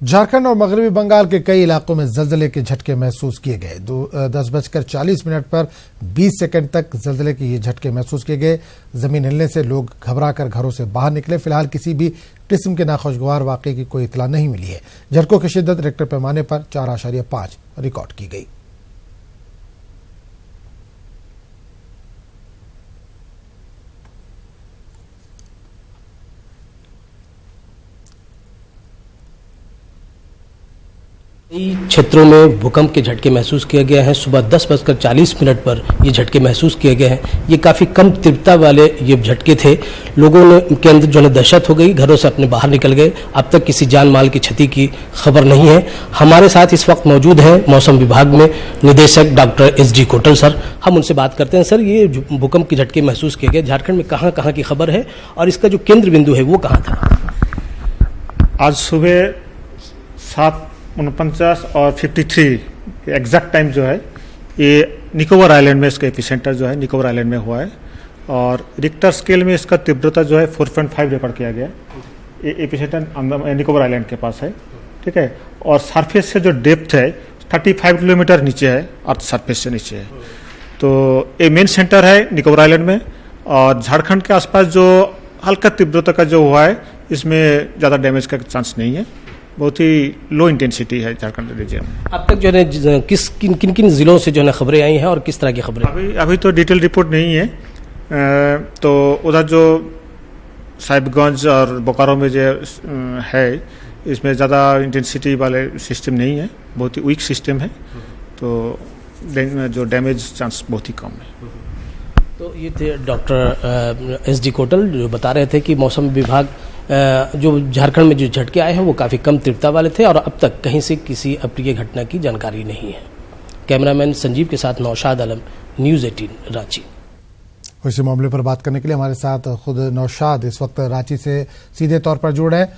झारखंड और मगरबी बंगाल के कई इलाकों में जल्जले के झटके महसूस किए गए। 10:40 पर 20 सेकंड तक जल्जले के ये झटके महसूस किए गए। जमीन हिलने से लोग घबराकर घरों से बाहर निकले। फिलहाल किसी भी किस्म के नाखुशगवार वाकये की कोई इतला नहीं मिली है। झटकों की शिद्दत रिक्टर पैमाने पर 4.5 रिकॉर्ड की गई। कई क्षेत्रों में भूकंप के झटके महसूस किए गए हैं। सुबह 10:40 पर ये झटके महसूस किए गए हैं। ये काफ़ी कम तीव्रता वाले ये झटके थे। लोगों के अंदर जो है दहशत हो गई, घरों से अपने बाहर निकल गए। अब तक किसी जान माल की क्षति की खबर नहीं है। हमारे साथ इस वक्त मौजूद हैं मौसम विभाग में निदेशक डॉक्टर SD कोटल सर। हम उनसे बात करते हैं। सर, ये भूकंप के झटके महसूस किए गए, झारखंड में कहाँ कहाँ की खबर है और इसका जो केंद्र बिंदु है वो कहाँ था? आज सुबह 7:49 और 53 एग्जैक्ट टाइम जो है ये निकोबार आइलैंड में इसका एपिसेंटर जो है निकोबार आइलैंड में हुआ है और रिक्टर स्केल में इसका तीव्रता जो है 4.5 रिकॉर्ड किया गया। ये एपिसेंटर निकोबार आइलैंड के पास है, ठीक है। और सरफेस से जो डेप्थ है 35 किलोमीटर नीचे है, अर्थ सरफेस से नीचे है। तो ये मेन सेंटर है निकोबार आइलैंड में और झारखंड के आसपास जो हल्का तीव्रता का जो हुआ है इसमें ज़्यादा डैमेज का चांस नहीं है। बहुत ही लो इंटेंसिटी है झारखंड रीजन में। अब तक जो है किन किन जिलों से जो है खबरें आई हैं और किस तरह की खबरें? अभी तो डिटेल रिपोर्ट नहीं है। तो उधर जो साहिबगंज और बोकारो में जो है इसमें ज़्यादा इंटेंसिटी वाले सिस्टम नहीं है, बहुत ही वीक सिस्टम है। तो जो डैमेज चांस बहुत ही कम है। तो ये थे डॉक्टर SD कोटल जो बता रहे थे कि मौसम विभाग जो झारखंड में जो झटके आए हैं वो काफ़ी कम तीव्रता वाले थे और अब तक कहीं से किसी अप्रिय घटना की जानकारी नहीं है। कैमरामैन संजीव के साथ नौशाद आलम, न्यूज़ 18 रांची। इसी मामले पर बात करने के लिए हमारे साथ खुद नौशाद इस वक्त रांची से सीधे तौर पर जुड़ है।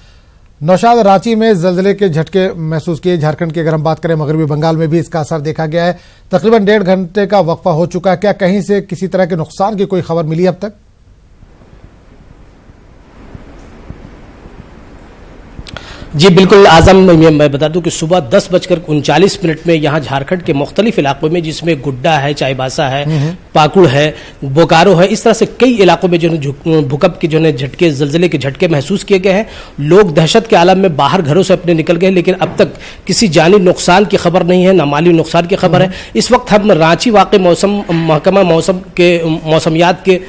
नौशाद, रांची में जल्जले के झटके महसूस किए। झारखंड की अगर हम बात करें, मगरबी बंगाल में भी इसका असर देखा गया है। तकरीबन 1.5 घंटे का वक्फा हो चुका है। क्या कहीं से किसी तरह के नुकसान की कोई खबर मिली अब तक? जी बिल्कुल आजम, मैं बता दूं कि सुबह 10:39 में यहाँ झारखंड के मुख्तलिफ इलाकों में, जिसमें गुड्डा है, चाईबासा है, पाकुड़ है, बोकारो है, इस तरह से कई इलाकों में जो है भूकंप के जो है झटके, जल्जले के झटके महसूस किए गए हैं। लोग दहशत के आलम में बाहर घरों से अपने निकल गए, लेकिन अब तक किसी जानी नुकसान की खबर नहीं है, ना माली नुकसान की खबर है। इस वक्त हम रांची वाक़ई मौसम महकमा मौसमियात के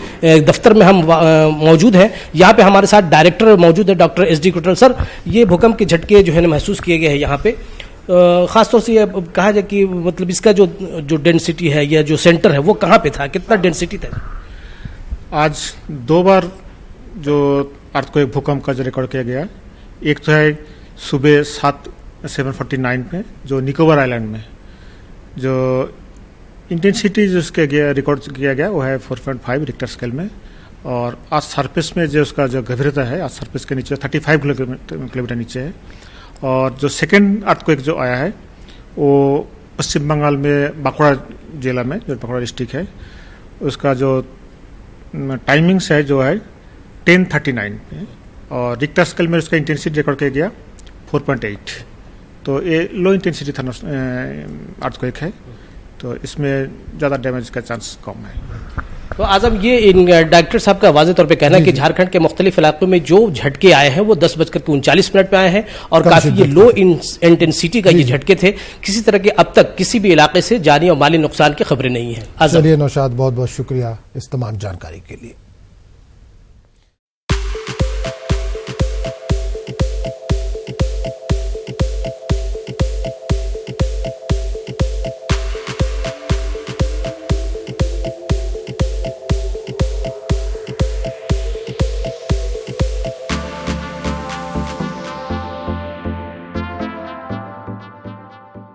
दफ्तर में हम मौजूद हैं। यहाँ पे हमारे साथ डायरेक्टर मौजूद है डॉक्टर SD कोटल सर। ये भूकंप के झटके जो है महसूस किए गए हैं यहाँ पे, खासतौर से ये कहा जाए कि मतलब इसका जो डेंसिटी है या जो सेंटर है वो कहाँ पे था, कितना डेंसिटी था? आज 2 बार जो अर्थक्वेक भूकंप का जो रिकॉर्ड किया गया, एक तो है सुबह 7:49 में जो निकोबार आइलैंड में जो इंटेंसिटी जो उसके रिकॉर्ड किया गया वो है 4.5 रिक्टर स्केल में। और आज सरफेस में जो उसका जो गंभीरता है आज सरफेस के नीचे 35 किलोमीटर नीचे है। और जो सेकेंड अर्थक्वेक जो आया है वो पश्चिम बंगाल में बांकुड़ा जिला में, जो बांकुड़ा डिस्ट्रिक्ट है, उसका जो टाइमिंग्स है जो है 10:39 में और रिक्टर स्केल में उसका इंटेंसिटी रिकॉर्ड किया गया 4.8। तो ये लो इंटेंसिटी था अर्थक्वेक है, तो इसमें ज़्यादा डैमेज का चांस कम है। तो आजम, ये डायरेक्टर साहब का वाज़ेह तौर पे कहना है कि झारखंड के मुख्तलिफ इलाकों में जो झटके आए हैं वो 10:39 पे आए हैं और काफी ये लो इंटेंसिटी का ये झटके थे। किसी तरह के अब तक किसी भी इलाके से जानी और माली नुकसान की खबरें नहीं है। चलिए नौशाद, बहुत बहुत शुक्रिया इस तमाम जानकारी के लिए।